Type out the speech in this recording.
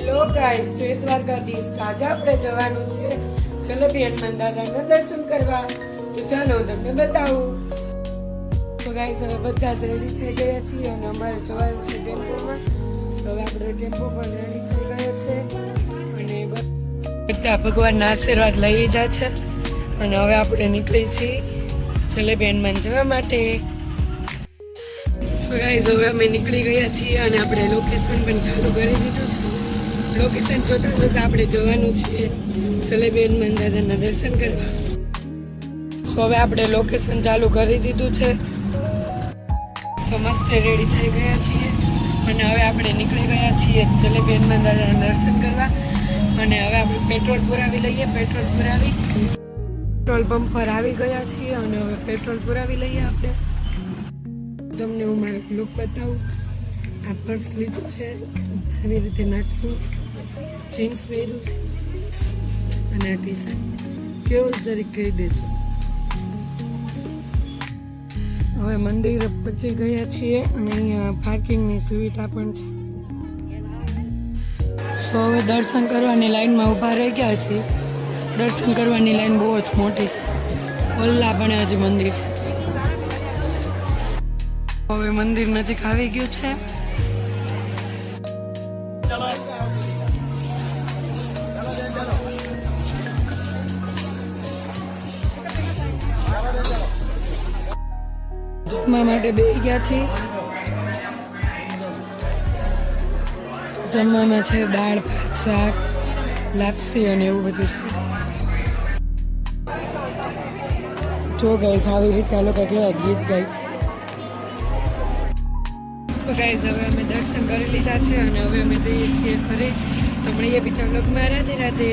Hello guys, જય દ્વારકાધીશ. આજે આપણે જવાનું છે જલેબી હનુમાન દાદાના દર્શન કરવા. તો ચાલો તમને બતાવું. તો ગાઈસ, હવે બધા જ રેડી થઈ ગયા છીએ અને અમારે જવાનું છે ટેમ્પોમાં. તો હવે આપણે ટેમ્પો પણ રેડી થઈ ગયો છે અને બધા ભગવાનના આશીર્વાદ લઈ લીધા છે અને હવે આપણે નીકળી છીએ જલેબી હનુમાન જવા માટે. સો ગાઈસ, હવે અમે નીકળી ગયા છીએ અને આપણે લોકેશન પણ ચાલુ કરી દીધું છે. લોકેશન જોતા જોતા આપણે જવાનું છે જલેબી હનુમાન દાદાના દર્શન કરવા. સો હવે આપણે લોકેશન ચાલુ કરી દીધું છે. સમસ્તે રેડી થઈ ગયા છીએ અને હવે આપણે નીકળી ગયા છીએ જલેબી હનુમાન દાદાના દર્શન કરવા. અને હવે આપણે પેટ્રોલ પુરાવી લઈએ. પેટ્રોલ પુરાવી પેટ્રોલ પંપ પર આવી ગયા છીએ અને હવે પેટ્રોલ પુરાવી લઈએ આપણે. તમને હું મારો લુક બતાવું. આ પર્સ લીધું છે, આવી રીતે નાખશું. જીન્સ પહેર્યું અને આ ટી શર્ટ કેવું જરીક કહી દેજો. હવે મંદિર પહોંચી ગયા છીએ અને અહીંયા પાર્કિંગની સુવિધા પણ છે. તો હવે દર્શન કરવાની લાઈનમાં ઊભા રહી ગયા છીએ. દર્શન કરવાની લાઈન બહુ જ મોટી છે. ઓલ્લા પણ હજી મંદિર. હવે મંદિર નજીક આવી ગયું છે. જમવા માટે બેસી ગયા છીએ. જમવામાં છે દાળ, ભાત, શાક, લાપસી અને એવું બધું છે. જો ગાઈસ, આવી રીતે આ લોકો કેવા ગીત ગાઈશ. સો ગાઈસ, હવે અમે દર્શન કરી લીધા છે અને હવે અમે જઈએ છીએ ઘરે. તો મળીએ બીજા બ્લોગમાં. રાધે રાધે.